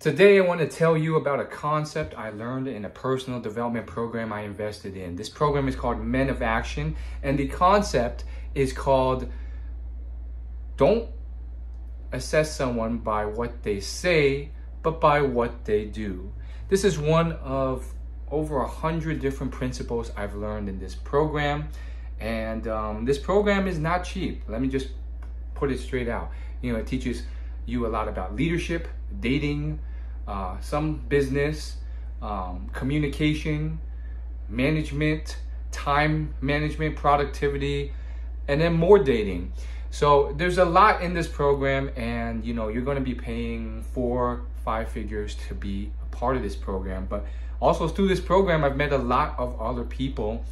Today, I want to tell you about a concept I learned in a personal development program I invested in. This program is called Men of Action, and the concept is called don't assess someone by what they say, but by what they do. This is one of over 100 different principles I've learned in this program, and this program is not cheap. Let me just put it straight out. It teaches you a lot about leadership, dating, some business, communication, management, time management, productivity, and then more dating. So there's a lot in this program, and you're going to be paying 4-5 figures to be a part of this program. But also through this program, I've met a lot of other people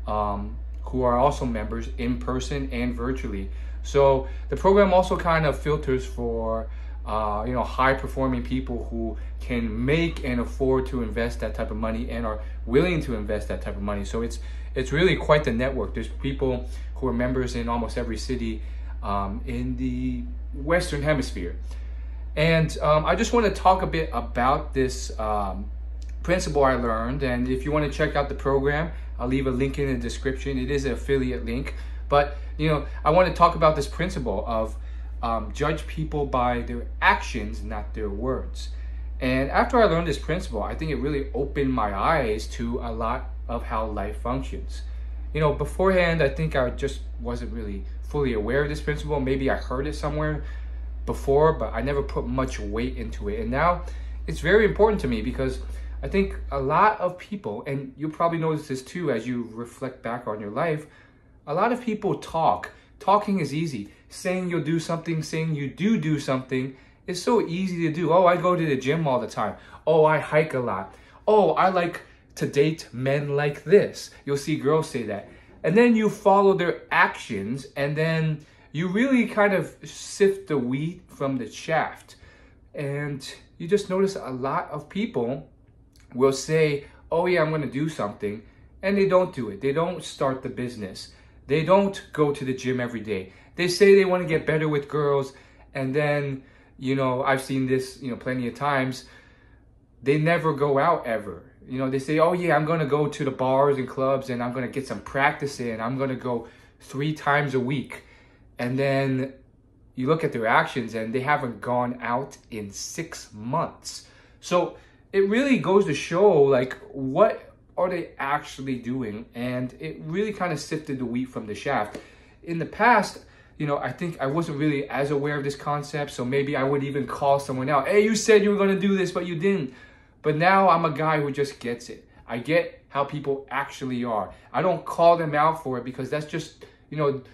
who are also members in person and virtually. So the program also kind of filters for high performing people who can make and afford to invest that type of money and are willing to invest that type of money. So it's really quite the network. There's people who are members in almost every city in the Western Hemisphere. And I just want to talk a bit about this principle I learned. And if you want to check out the program, I'll leave a link in the description. It is an affiliate link. But I want to talk about this principle of judge people by their actions, not their words. And after I learned this principle, I think it really opened my eyes to a lot of how life functions. Beforehand, I think I just wasn't really fully aware of this principle. Maybe I heard it somewhere before, but I never put much weight into it. And now it's very important to me because I think a lot of people, and you'll probably notice this too as you reflect back on your life, a lot of people talk. Talking is easy. Saying you'll do something, saying you do something is so easy to do. Oh, I go to the gym all the time. Oh, I hike a lot. Oh, I like to date men like this. You'll see girls say that. And then you follow their actions, and then you really kind of sift the wheat from the chaff. And you just notice a lot of people will say, oh yeah, I'm going to do something, and they don't do it. They don't start the business. They don't go to the gym every day. They say they want to get better with girls, and then, I've seen this, plenty of times, they never go out ever. They say, oh yeah, I'm going to go to the bars and clubs, and I'm going to get some practice in. I'm going to go 3 times a week. And then you look at their actions, and they haven't gone out in 6 months. So it really goes to show, what are they actually doing? And it really kind of sifted the wheat from the chaff. In the past, I think I wasn't really as aware of this concept, so maybe I would even call someone out. Hey, you said you were going to do this, but you didn't. But now I'm a guy who just gets it. I get how people actually are. I don't call them out for it because that's just,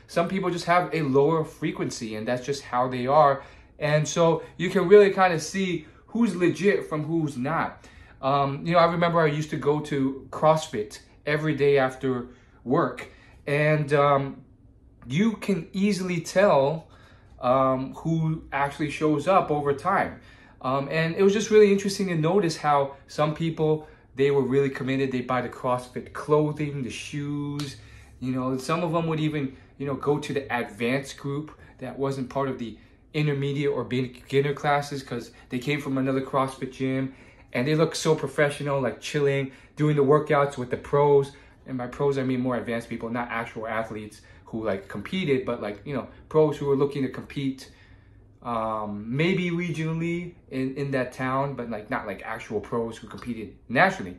some people just have a lower frequency, and that's just how they are. And so you can really kind of see who's legit from who's not. I remember I used to go to CrossFit every day after work, and you can easily tell who actually shows up over time. And it was just really interesting to notice how some people, they were really committed. They buy the CrossFit clothing, the shoes. Some of them would even, go to the advanced group that wasn't part of the intermediate or beginner classes because they came from another CrossFit gym. And they look so professional, like chilling, doing the workouts with the pros. And by pros, I mean more advanced people, not actual athletes who competed, but pros who were looking to compete maybe regionally in that town, but not like actual pros who competed nationally.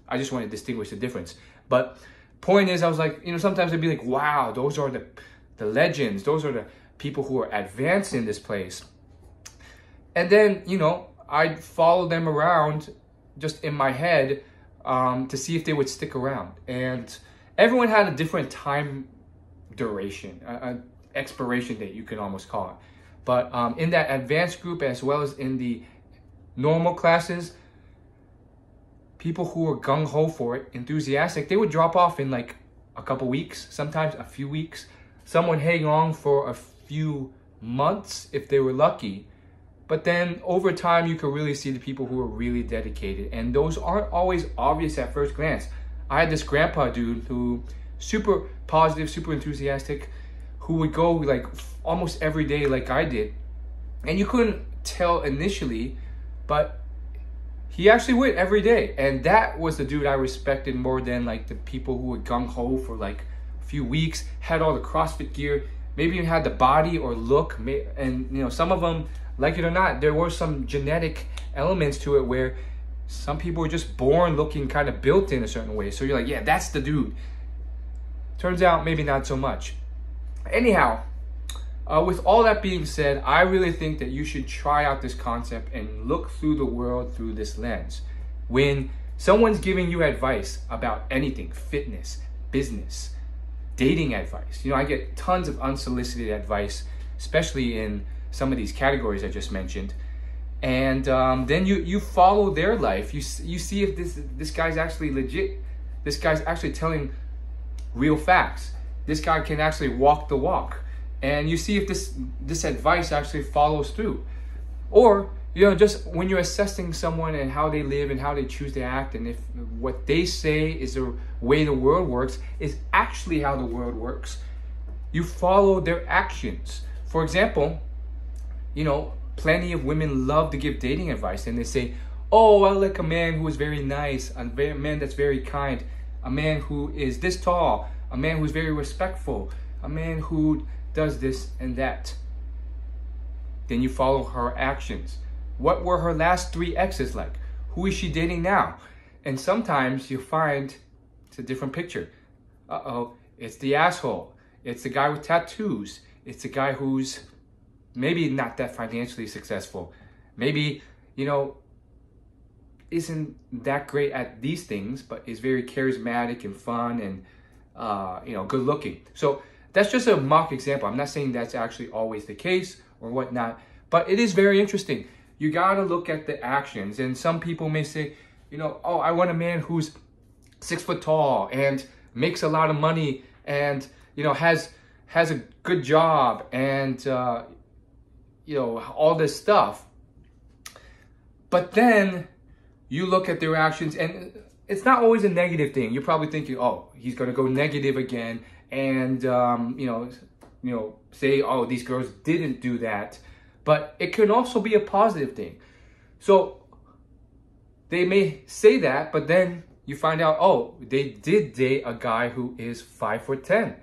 I just want to distinguish the difference. But point is, I was like, sometimes I'd be like, wow, those are the legends. Those are the people who are advanced in this place. And then, I'd follow them around just in my head to see if they would stick around. And everyone had a different time duration, an expiration date, you can almost call it. But in that advanced group, as well as in the normal classes, people who were gung-ho for it, enthusiastic, they would drop off in a couple weeks, sometimes a few weeks. Some would hang on for a few months if they were lucky. But then over time, you could really see the people who are really dedicated. And those aren't always obvious at first glance. I had this grandpa dude who, super positive, super enthusiastic, who would go almost every day like I did. And you couldn't tell initially but he actually went every day. And that was the dude I respected more than like the people who were gung-ho for like a few weeks, had all the CrossFit gear, maybe even had the body or look. And you know, some of them, like it or not, there were some genetic elements to it where some people were just born looking kind of built in a certain way. So you're like, yeah, that's the dude. Turns out maybe not so much. Anyhow, with all that being said, I really think that you should try out this concept and look through the world through this lens. When someone's giving you advice about anything, fitness, business, dating advice, you know, I get tons of unsolicited advice, especially in some of these categories I just mentioned. And then you follow their life. You see if this guy's actually legit. This guy's actually telling real facts. This guy can actually walk the walk. And you see if this advice actually follows through. Or, you know, just when you're assessing someone and how they live and how they choose to act, and if what they say is the way the world works is actually how the world works, you follow their actions. For example, you know, plenty of women love to give dating advice, and they say, oh, I like a man who is very nice, a man that's very kind, a man who is this tall, a man who's very respectful, a man who does this and that. Then you follow her actions. What were her last 3 exes like? Who is she dating now? And sometimes you find it's a different picture. Uh-oh, it's the asshole. It's the guy with tattoos. It's the guy who's maybe not that financially successful. Maybe, you know, isn't that great at these things, but is very charismatic and fun and, you know, good looking. So that's just a mock example. I'm not saying that's actually always the case or whatnot, but it is very interesting. You gotta look at the actions. And some people may say, you know, oh, I want a man who's 6 foot tall and makes a lot of money and, you know, has a good job and, you know, all this stuff. But then you look at their actions, and it's not always a negative thing. You're probably thinking, oh, he's gonna go negative again, and you know, say, oh, these girls didn't do that. But it can also be a positive thing. So they may say that, but then you find out, oh, they did date a guy who is 5'10".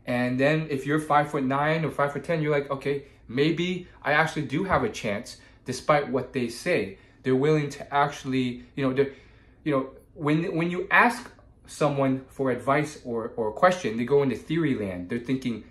And then if you're 5'9" or 5'10", you're like, okay, maybe I actually do have a chance, despite what they say. They're willing to actually, you know, when you ask someone for advice or a question, they go into theory land. They're thinking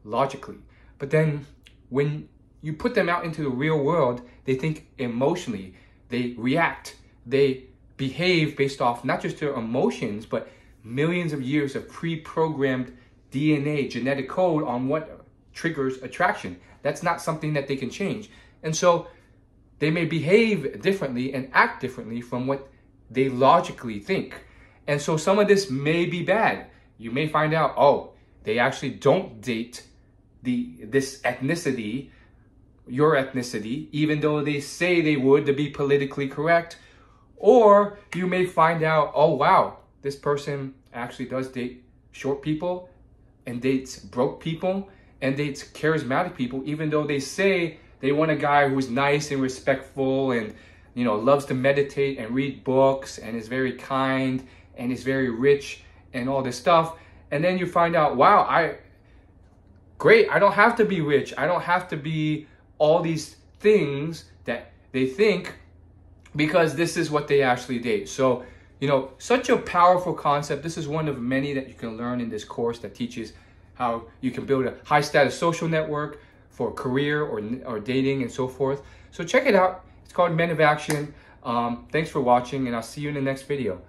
logically. But then when you put them out into the real world, they think emotionally. They react. They behave based off not just their emotions, but millions of years of pre-programmed DNA, genetic code on what triggers attraction. That's not something that they can change. And so they may behave differently and act differently from what they logically think. And so some of this may be bad. You may find out, oh, they actually don't date this ethnicity, your ethnicity, even though they say they would to be politically correct. Or you may find out, oh, wow, this person actually does date short people and dates broke people and dates charismatic people, even though they say they want a guy who's nice and respectful and, you know, loves to meditate and read books and is very kind and is very rich and all this stuff. And then you find out, wow, great, I don't have to be rich. I don't have to be all these things that they think, because this is what they actually date. So, you know, such a powerful concept. This is one of many that you can learn in this course that teaches how you can build a high status social network for career or dating and so forth. So check it out. It's called Men of Action. Thanks for watching, and I'll see you in the next video.